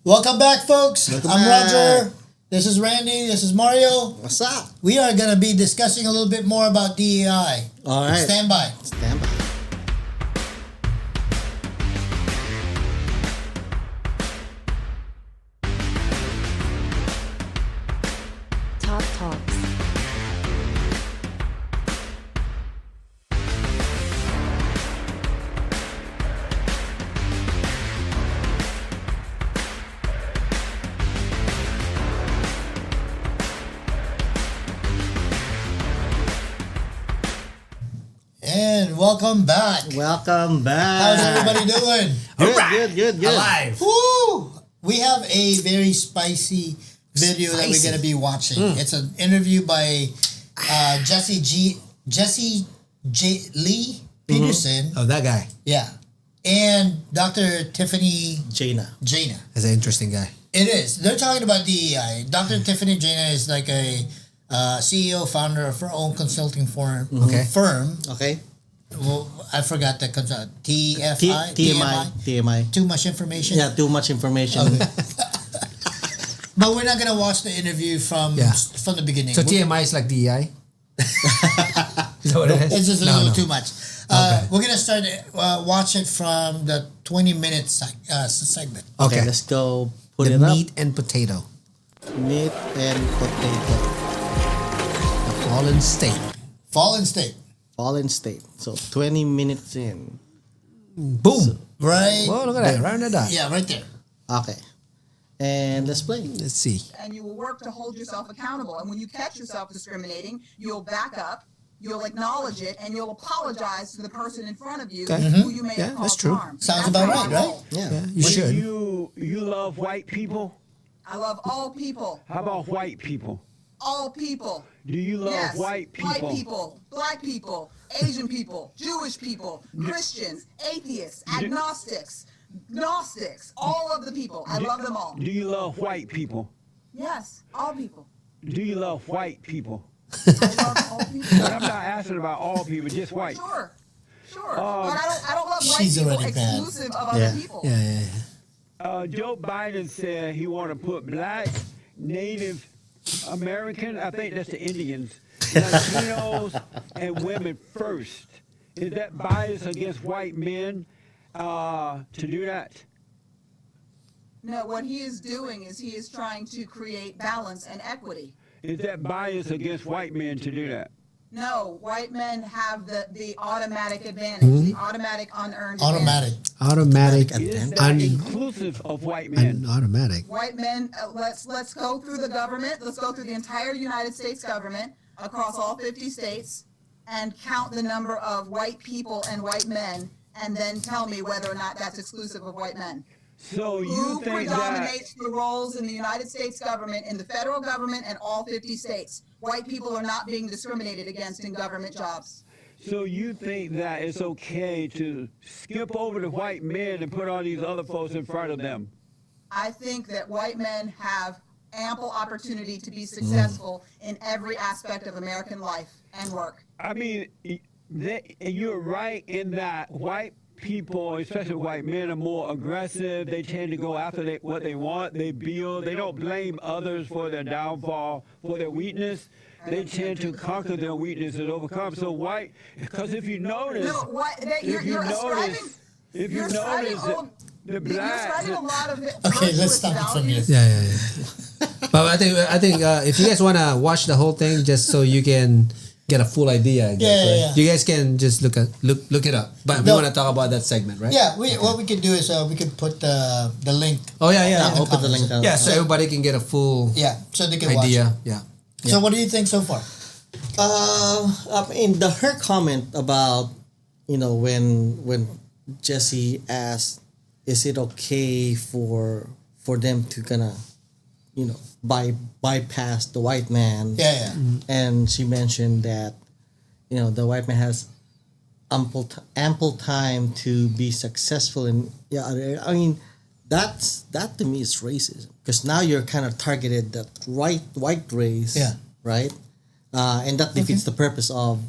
Welcome back, folks. Welcome I'm back. Roger. This is Randy. This is Mario. What's up? We are going to be discussing a little bit more about DEI. All right. Stand by. Stand by. Top Talks. And welcome back. Welcome back. How's everybody doing? Good. Alive. Woo! We have a very spicy video that we're going to be watching. It's an interview by Jesse J. Lee Peterson. Oh, that guy. Yeah. And Dr. Tiffany Jaina. That's an interesting guy. It is. They're talking about DEI. Dr. Tiffany Jaina is like a CEO, founder of her own consulting firm. Okay. Okay. Well, I forgot the TFI? TMI. Too much information? Yeah, too much information. Okay. But we're not going to watch the interview from the beginning. So TMI is like DEI? Is that what it is? It's just a little too much. Okay. We're going to start watch it from the 20-minute segment. Okay, Okay. let's go put The it up. meat and potato. Meat and potato. The fallen state. Fallen state. Fallen state. So 20 minutes in. Boom. Right? Whoa, look at that. Right on the dot. Yeah, right there. Okay. And let's play. Let's see. And you will work to hold yourself accountable. And when you catch yourself discriminating, you'll back up, you'll acknowledge it, and you'll apologize to the person in front of you Okay. who you may Yeah, have that's caused true. harm. Sounds That's about how right, I right? roll. Yeah. Yeah, you should. You love white people? I love all people. How about white people? All people. Do you love Yes. white people? White people, black people, Asian people, Jewish people, Christians, atheists, agnostics, Gnostics, all of the people. I love them all. Do you love white people? Yes, all people. Do you love white people? I love all people. But I'm not asking about all people, just white. Sure. But I don't love white She's people already bad. exclusive of Yeah. other people. Yeah. Joe Biden said he want to put black, Native American, I think that's the Indians, Latinos, and women first. Is that bias against white men to do that? No, what he is doing is he is trying to create balance and equity. Is that bias against white men to do that? No, white men have the automatic advantage, the automatic unearned Automatic. Automatic. Is that Un- inclusive of white men? automatic. White men, let's go through the government. Let's go through the entire United States government across all 50 states and count the number of white people and white men, and then tell me whether or not that's exclusive of white men. So you Who think that predominates the roles in the United States government, in the federal government, and all 50 states? White people are not being discriminated against in government jobs. so you think that it's okay to skip over the white men and put all these other folks in front of them? I think that white men have ample opportunity to be successful in every aspect of American life and work. I mean, you're right in that white people, especially white men, are more aggressive. They tend to go after what they want. They build. They don't blame others for their downfall, for their weakness. They tend to conquer their weakness and overcome. So white, because if you notice, No, what, that, if you you're ascribing, notice, if you you're ascribing, notice that the you're black, ascribing a lot of Okay, let's stop it from here. values. Yeah. But I think if you guys want to watch the whole thing just so you can get a full idea, I guess, Yeah. right? You guys can just look it up. But we No. want to talk about that segment, right? Yeah, what we could do is we could put the link. Oh yeah. I'll put the link down. Yeah, so everybody can get a full Yeah, so they can watch idea. it. Yeah. So what do you think so far? I mean, her comment about, when Jesse asked, is it okay for them to kind of, bypass the white man? Yeah. And she mentioned that, the white man has ample time to be successful in. Yeah, I mean, that to me is racism, because now you're kind of targeted that white race. Yeah. Right. And that defeats the purpose of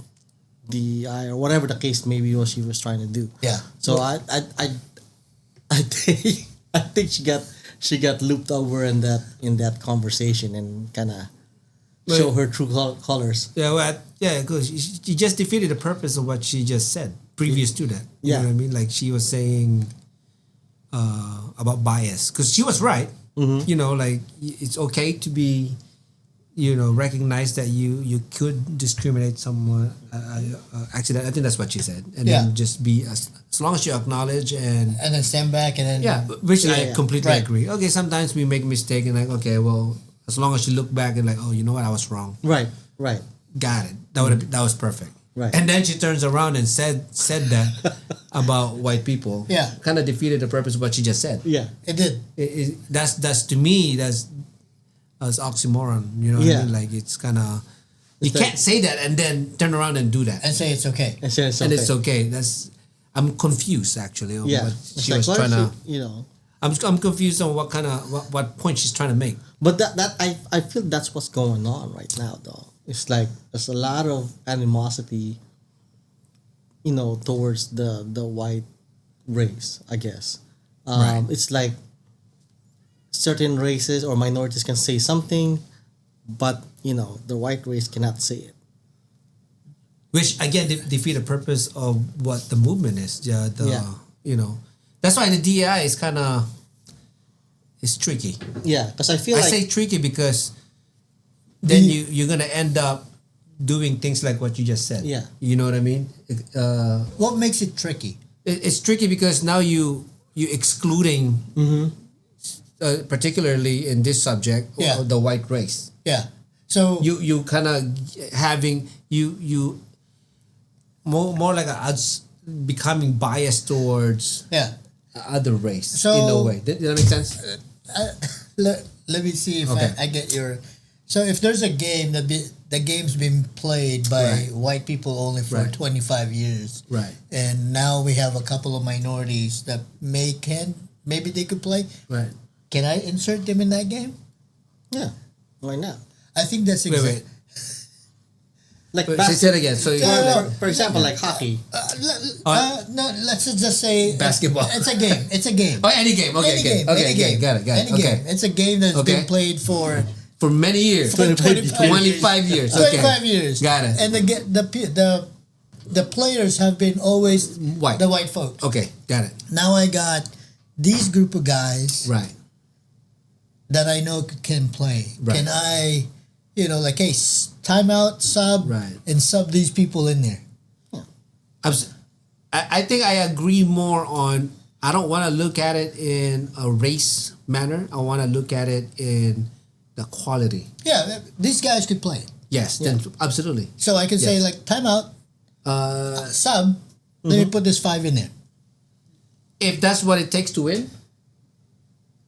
DEI or whatever the case may be what she was trying to do. Yeah. So I think she got she got looped over in that conversation and kind of show her true colors. Yeah, because she just defeated the purpose of what she just said previous to that. You know what I mean? Like she was saying about bias, because she was right. You know, like it's okay to be, you know, recognize that you could discriminate someone accident. I think that's what she said, and then just be as long as you acknowledge and then stand back and then which I completely Right. agree. Okay, sometimes we make mistake and like, okay, well, as long as you look back and like, oh, you know what, I was wrong. Right. Got it. That was perfect. Right. And then she turns around and said that about white people. Yeah. Kind of defeated the purpose of what she just said. Yeah. it did. That's to me that's oxymoron. You know what I mean? Like it's kind of you can't say that and then turn around and do that And say it's okay. And say it's and okay. it's okay. I'm confused actually on what It's she like, was why trying is to. she, you know. I'm confused on what kind of what point she's trying to make. But that I feel that's what's going on right now, though. It's like there's a lot of animosity, you know, towards the white race, I guess. Right. It's like certain races or minorities can say something, but you know the white race cannot say it. Which again defeat the purpose of what the movement is. You know, that's why the DEI is kind of it's tricky. Yeah, because I feel I like say tricky because then you're gonna end up doing things like what you just said. Yeah. You know what I mean? What makes it tricky? It's tricky because now you excluding, particularly in this subject, the white race. Yeah. So You kind of having you more like becoming biased towards other race So- in a way. Did that make sense? let me see if Okay. I get your. So if there's a game the game's been played by Right. white people only for Right. 25 years, Right. and now we have a couple of minorities that maybe they could play. Right. Can I insert them in that game? yeah, why not? I think that's Wait, exactly. Like Say it again. So for example, like hockey. No, let's just say Basketball. It's a game. It's a game. oh, any game. Okay. Any Okay. game. Okay. Any Okay. game. Got it. Any Okay. game. It's a game that's Okay. been played for For many years. 25 years. 25 Okay. years. Got it. And the players have been always White. the white folks. Okay. Got it. Now I got these group of guys Right. that I know can play. Right. Can I, like, hey, timeout, sub, Right. and sub these people in there? I think I agree more on. I don't want to look at it in a race manner. I want to look at it in the quality. Yeah, these guys could play. Yes, then absolutely. So I can say, Yes. like, timeout, sub, let me put this 5 in there. If that's what it takes to win,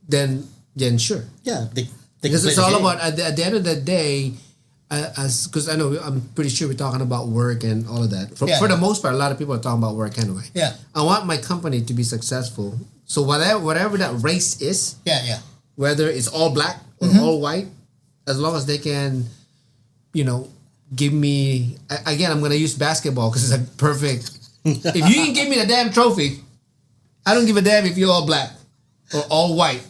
then sure. Yeah, they Because can it's play all the game. about at the end of the day, because I know I'm pretty sure we're talking about work and all of that. For the most part, a lot of people are talking about work anyway. Yeah. I want my company to be successful. So whatever that race is, Yeah. whether it's all black or all white, as long as they can, give me again. I'm gonna use basketball because it's like perfect. If you can give me the damn trophy, I don't give a damn if you're all black or all white,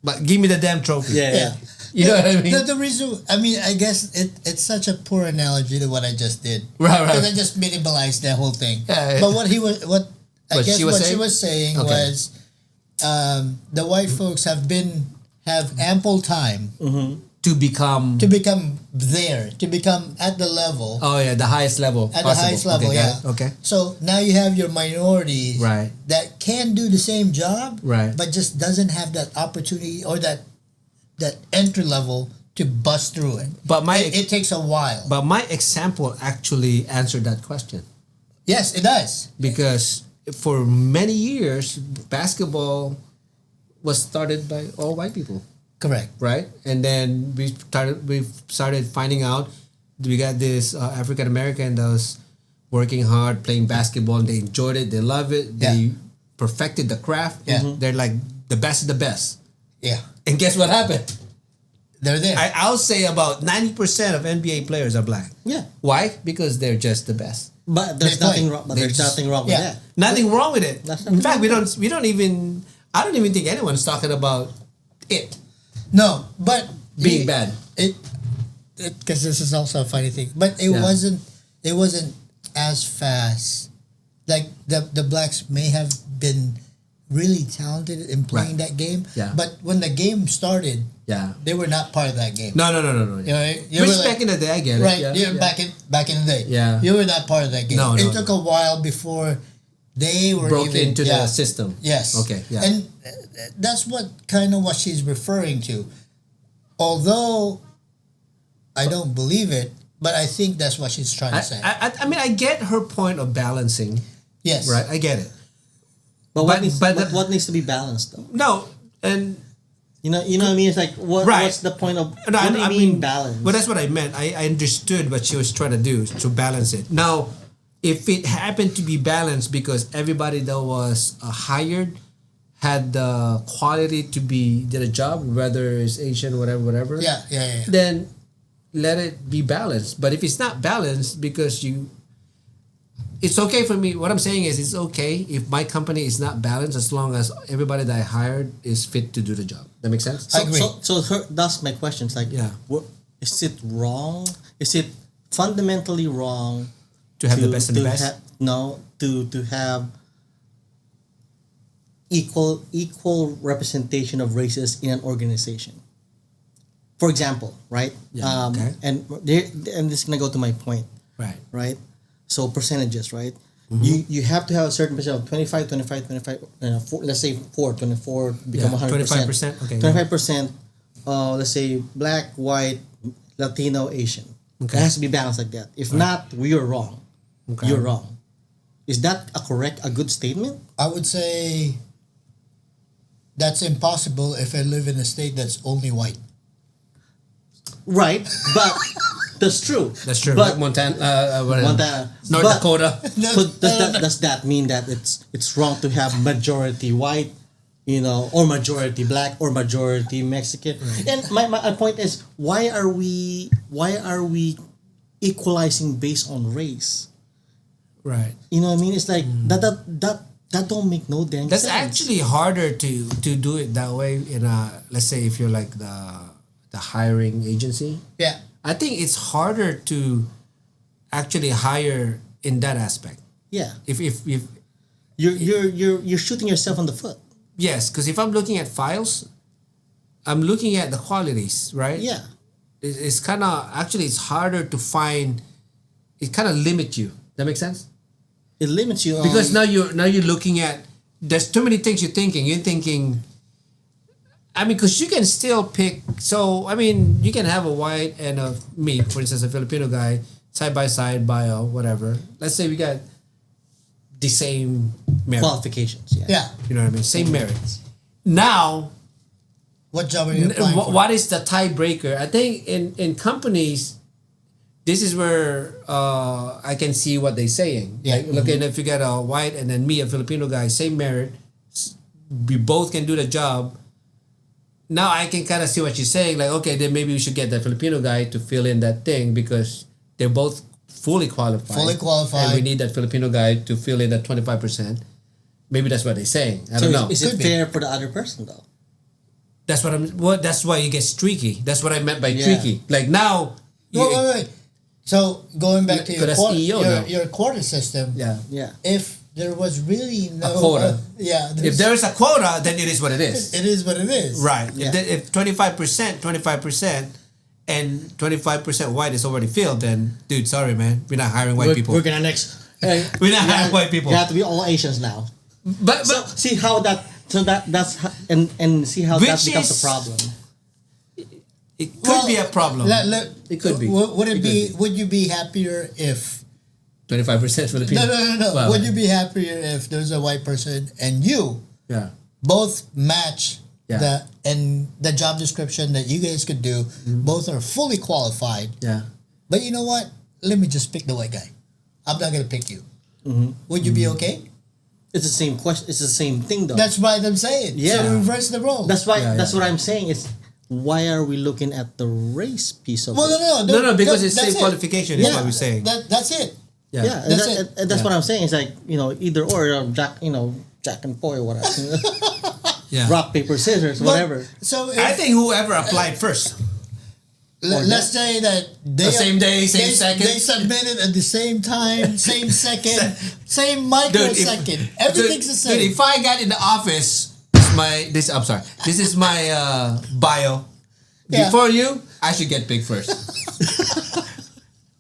but give me the damn trophy. Yeah. You know what I mean? The reason, I guess it's such a poor analogy to what I just did. Right. Because I just minimalized that whole thing. Yeah. But what she was saying Okay. was, the white folks have ample time to become. to become at the level, Oh yeah, the highest level. at possible. the highest level. Okay, Yeah. got it. Okay. So now you have your minorities, Right. that can do the same job, Right. but just doesn't have that opportunity or that entry level to bust through it. But it takes a while. But my example actually answered that question Yes, it does. because for many years basketball was started by all white people, Correct. right? And then we started finding out we got this African American that was working hard playing basketball and they enjoyed it, they love it, they perfected the craft. Yeah. They're like the best of the best. Yeah. And guess what happened? They're there. I'll say about 90% of NBA players are black. Yeah. Why? Because they're just the best. But there's They play. nothing wrong. But They there's just- nothing wrong with yeah. that. Nothing wrong with it. That's In nothing fact, wrong we don't even. I don't even think anyone's talking about it No, but being bad. It because this is also a funny thing, but it Yeah. wasn't as fast. Like the blacks may have been really talented in playing Right. that game, Yeah. but when the game started, Yeah. they were not part of that game. No. You know, you Which were like- back in the day, I get it. right? Yeah. You're yeah. back in the day. Yeah. You were not part of that game. No, it no, took no. a while before they were Broke even, into the system. Yes. Okay. Yeah. And that's what kind of what she's referring to. Although I don't believe it, but I think that's what she's trying to say. I mean, I get her point of balancing. Yes. Right. I get it. But But- what what needs to be balanced though? No. And You know what I mean? It's like Right. what's the point of no, what do you I mean mean balance? But that's what I meant. I understood what she was trying to do to balance it. Now, if it happened to be balanced because everybody that was hired had the quality to be did a job, whether it's Asian, whatever. Yeah. Then let it be balanced. But if it's not balanced because it's okay for me. What I'm saying is it's okay if my company is not balanced as long as everybody that I hired is fit to do the job. That makes sense? I agree. That's my question. It's like, Yeah. Is it wrong? Is it fundamentally wrong To have the best and the best? to have equal representation of races in an organization. For example, right? Yeah, okay. And this is gonna go to my point, Right. right? So percentages, right? Mm-hmm. You have to have a certain percent of 25, let's say 24 become 100%. 25%. Okay. 25%, let's say black, white, Latino, Asian. Okay. It has to be balanced like that. If not, we are wrong. Okay. You're wrong. Is that a good statement? I would say that's impossible if I live in a state that's only white. Right, but that's true. That's true. But Like Montana, Montana. North But- Dakota. So does that mean that it's wrong to have majority white, or majority black or majority Mexican? And my point is, why are we equalizing based on race? Right. You know what I mean? It's like that don't make no damn That's sense. actually harder to do it that way in a, let's say if you're like the hiring agency. Yeah. I think it's harder to actually hire in that aspect. Yeah. If You're shooting yourself in the foot. yes, because if I'm looking at files, I'm looking at the qualities, right? Yeah. It's kind of actually it's harder to find. It kind of limits you. That makes sense. It limits you Because on, now you're looking at there's too many things you're thinking. You're thinking. I mean, because you can still pick. So I mean, you can have a white and a me, for instance, a Filipino guy side by side, bio, whatever. Let's say we got the same merit. qualifications. Yeah. Yeah. You know what I mean? Same merits. Now, What job are you applying for? what is the tiebreaker? I think in companies, this is where I can see what they're saying. Yeah. Like, look, and if you got a white and then me, a Filipino guy, same merit, we both can do the job. Now I can kind of see what you're saying. Like, okay, then maybe we should get that Filipino guy to fill in that thing because they're both fully qualified. Fully qualified. And we need that Filipino guy to fill in that 25%. Maybe that's what they're saying. I So don't know. is it Could be. fair for the other person though? That's what I'm. Well, that's why you get streaky. That's what I meant by Yeah. tricky. Like now, Wait. So going back to But that's EO now. your quota system. yeah. Yeah. If there was really no quota. yeah. If there is a quota, then it is what it is. it is what it is. Right. Yeah. If 25%, and 25% white is already filled, then dude, sorry man, we're not hiring white people. We're gonna next. Hey, We're not you hiring have- white people. You have to be all Asians now. But So see how that. So that's and see how that Which becomes is- a problem. it could be a problem. It could be. Would it It be? could be. Would you be happier if? 25% Filipino. No. Well, Would you be happier if there's a white person and you Yeah. both match Yeah. the job description that you guys could do? Both are fully qualified. Yeah. But you know what? Let me just pick the white guy. I'm not gonna pick you. Would you be okay? It's the same question. It's the same thing though. That's why I'm saying. Yeah. So reverse the role. That's why. Yeah, That's yeah. what I'm saying. Is why are we looking at the race piece of well, it? no, No, because it's that's same it. qualification. Is Yeah. what we're saying. That's it. Yeah, Yeah. and That's that- it. and that's Yeah. what I'm saying. It's like either or, Jack, Jack and Poy, whatever. Yeah. rock paper scissors, But- whatever. So I think whoever applied first. let's say that they same day, same second. They submitted at the same time, same second, same microsecond. Everything's the same. Dude, if I got in the office, I'm sorry. This is my bio. Yeah. Before you, I should get picked first.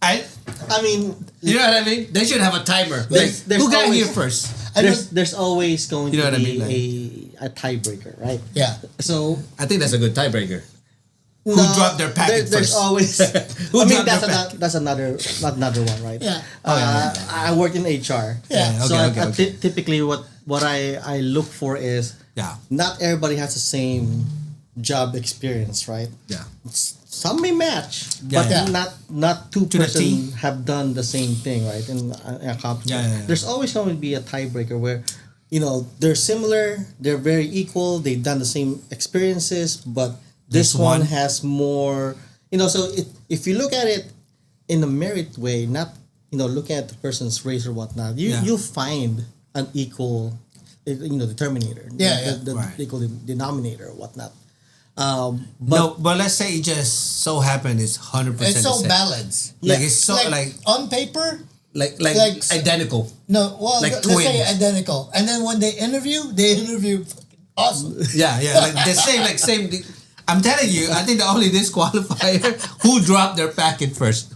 I mean, You know what I mean? They should have a timer. There's Who got always- here first? I there's always going You know to what I be mean, a tiebreaker, right? Yeah. So I think that's a good tiebreaker. who dropped their packet There's first? always. Who I mean, dropped that's their another one, right? Yeah. I work in HR. Yeah. So Okay. typically, what I look for is Yeah. not everybody has the same job experience, right? Yeah. Some may match, Yeah, but yeah. not two To the T. person have done the same thing, right? In a company, Yeah. there's always going to be a tiebreaker where, they're similar, they're very equal, they've done the same experiences, but this There's one one. has more. So if you look at it in a merit way, not looking at the person's race or whatnot, you'll find an equal, determinator, Yeah, the right. equal denominator or whatnot. But let's say it just so happened it's 100% It's so the same. balanced. Like it's so like on paper, like like- identical. no. Well, Like let's say twins. identical, and then when they interview fucking awesome. Yeah, like the same. I'm telling you, I think the only disqualifier who dropped their packet first.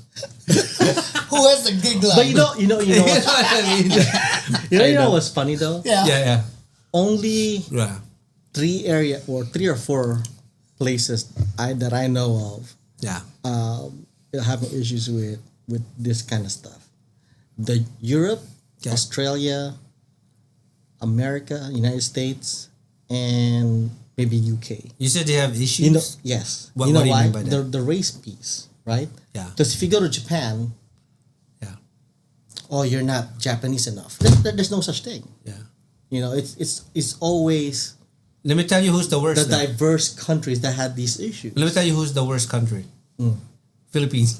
Who has the gig line? But you know You know what, what I mean? you know what's funny though? Yeah. Yeah. Only Yeah. 3 or 4 places that I know of Yeah. having issues with this kind of stuff. The Europe, Yeah. Australia, America, United States, and maybe UK. You said they have issues. Yes. What- you know what do you why? mean by that? The race piece, right? Yeah. Because if you go to Japan, Yeah. oh, you're not Japanese enough. There's no such thing. Yeah. It's always Let me tell you who's the worst. the though. diverse countries that had these issues. Let me tell you who's the worst country. Philippines.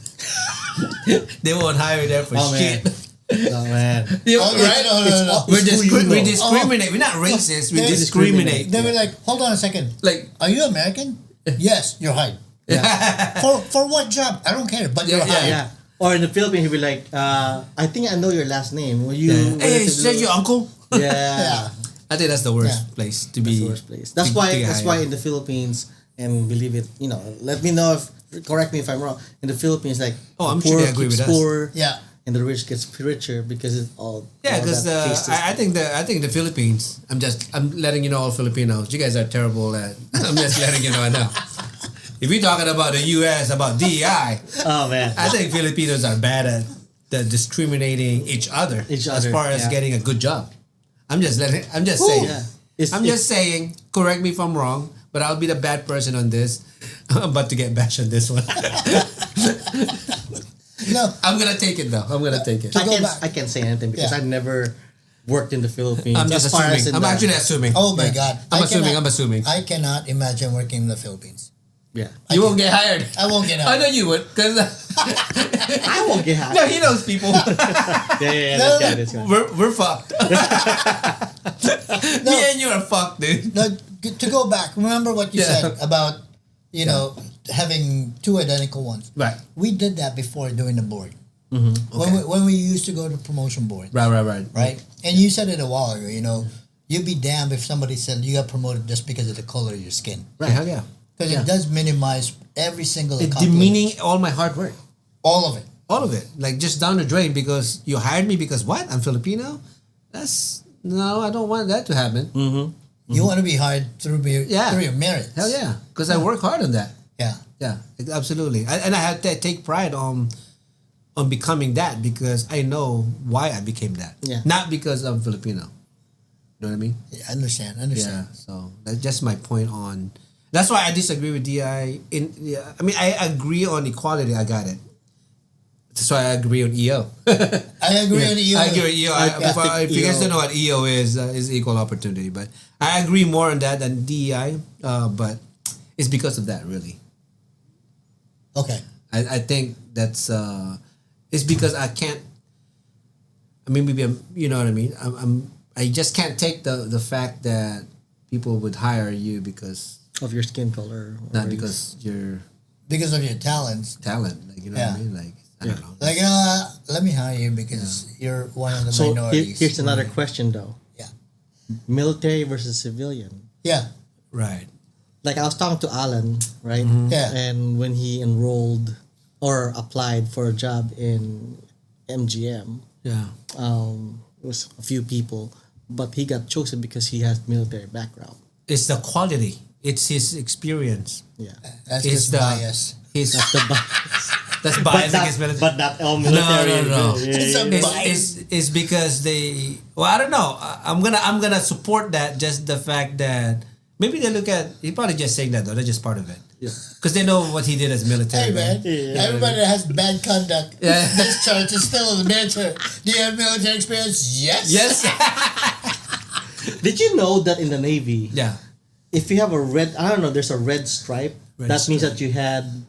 They won't hire them for Oh, shit. man. Oh man. Yeah, Oh, right? no. We It's who you know. discriminate. We're not racist. We They discriminate. They were like, hold on a second. Like, Are you American? Yes, you're hired. For what job? I don't care, but you're Yeah, hired. Yeah. Or in the Philippines, he'd be like, I think I know your last name. Will you? hey, is that your uncle? Yeah. Yeah. I think that's the worst Yeah. place to That's be. the worst place. That's to why. get That's hired. why in the Philippines, and believe it, let me know if. Correct me if I'm wrong. In the Philippines, like, Oh, I'm the sure poor they agree keeps with us. poor, Yeah. and the rich gets richer because it's all. Yeah, all because that tastes I think the Philippines. I'm letting you know, all Filipinos. You guys are terrible at. I'm just letting you know now. If you're talking about the U.S. about DEI, Oh man. I think Filipinos are bad at discriminating each other Each as other, far as yeah. getting a good job. I'm just saying. Yeah. I'm just saying. Correct me if I'm wrong, but I'll be the bad person on this. I'm about to get bashed on this one. No. I'm gonna take it though. I'm gonna take it. To go back. I can't say anything because Yeah. I've never worked in the Philippines. I'm just as far as assuming. in I'm the- actually assuming. Oh my God. I'm assuming. I cannot imagine working in the Philippines. Yeah. You won't get hired. I won't get I hired. know you would, because I won't get hired. no, he knows people. Yeah. No, This guy, this guy. We're fucked. Me and you are fucked, dude. No, to go back, remember what you Yeah. said about, having 2 identical ones. Right. We did that before doing the board. Okay. When we used to go to promotion board. Right. Right? And you said it a while ago, you'd be damned if somebody said you got promoted just because of the color of your skin. Right. Hell yeah. Because Yeah. it does minimize every single It's accomplishment. demeaning all my hard work. All of it. All of it. Like just down the drain because you hired me because what? I'm Filipino? No, I don't want that to happen. You want to be hired through your, Yeah. through your merit. Hell yeah. Because I work hard on that. Yeah. Yeah, absolutely. And I had to take pride on becoming that because I know why I became that. Yeah. Not because I'm Filipino. You know what I mean? Yeah, understand. Yeah. So that's just my point on. That's why I disagree with DI. I mean, I agree on equality. I got it. That's why I agree on EO. I agree on you. I agree with EO. If you guys EO. don't know what EO is equal opportunity. But I agree more on that than DEI. But it's because of that, really. Okay. I think that's it's because I can't. I mean, maybe you know what I mean. I just can't take the fact that people would hire you because Of your skin color. or not race. because you're because of your talents. talent. Like, you know Yeah. what I mean? Like, I don't know. Like, let me hire you because you're one of the So minorities. here's another question though. Yeah. Military versus civilian. Yeah. Right. Like I was talking to Alan, right? Yeah. And when he enrolled or applied for a job in MGM, Yeah. it was a few people, but he got chosen because he has military background. It's the quality. It's his experience. Yeah. That's It's just the bias. His That's the bias. that's bias against military. But not all military. No. It's a bias. It's because they. Well, I don't know. I'm gonna support that. Just the fact that maybe they look at. He probably just saying that though. They're just part of it. Yeah. Because they know what he did as military. Hey man, Yeah. everybody that has bad conduct Yeah. discharge is still in the military. Do you have military experience? Yes. Yes. Did you know that in the Navy, Yeah. if you have a red, I don't know, there's a red stripe. Red that means stripe. that you had,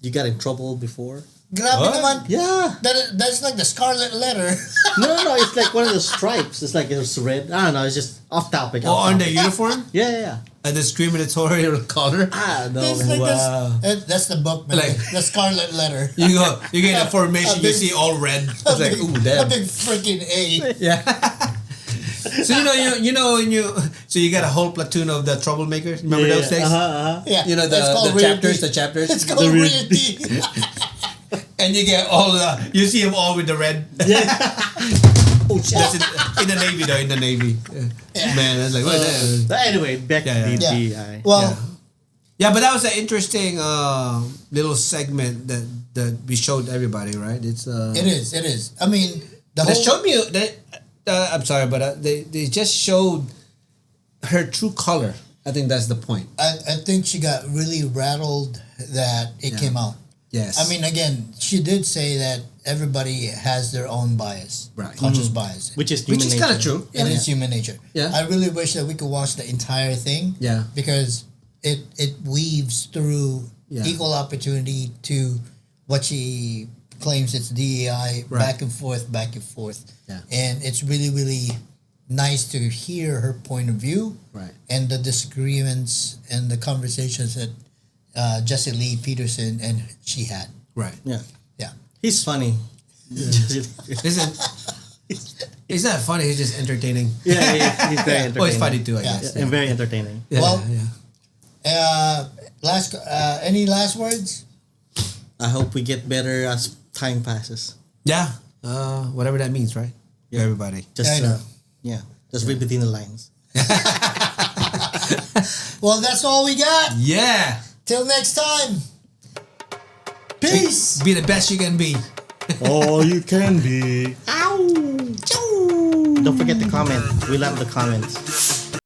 you got in trouble before. Grabe What? naman. Yeah. That's like the scarlet letter. No, it's like one of the stripes. It's like it's red. I don't know. It's just off topic. Oh, off on the topic. uniform, Yeah. a discriminatory color. I don't know. It's man. like Wow. that's the book, man. Like- The scarlet letter. You go. You get a formation. A You big- see all red. It's A like big, ooh, a damn. big freaking A. Yeah. So when you so you got a whole platoon of the troublemakers. Remember those days? Yeah. You know It's called the real chapters, D. the chapters, It's called real real D. and you get all you see them all with the red. Oh, shit. That's in the Navy though. In the Navy, man, that's like what the- But anyway, back Yeah, to yeah. DEI. Well, yeah, but that was an interesting little segment that we showed everybody, right? It's it is. It is. I mean, the they whole showed me that. I'm sorry, but they just showed her true color. I think that's the point. I think she got really rattled that it came out. Yes. I mean, again, she did say that everybody has their own bias, Right. conscious bias. Which is which human is kind of nature. true. It is human nature. Yeah. I really wish that we could watch the entire thing. Yeah. Because it weaves through Yeah. equal opportunity to what she claims it's DEI, Right. back and forth, back and forth. Yeah. And it's really, really nice to hear her point of view. Right. And the disagreements and the conversations that Jesse Lee Peterson and she had. Right. Yeah. Yeah. He's funny. Isn't it's not funny? He's just entertaining. Yeah, he's very entertaining. Well, he's funny too, I Yeah. guess. And very entertaining. Yeah, Well- yeah. Any last words? I hope we get better as time passes. Yeah. Whatever that means, right? Yeah. Everybody. Just I know. just read between the lines. Well, that's all we got. Yeah. Till next time. Peace. Be the best you can be. All you can be. Ow! Don't forget to comment. We love the comments.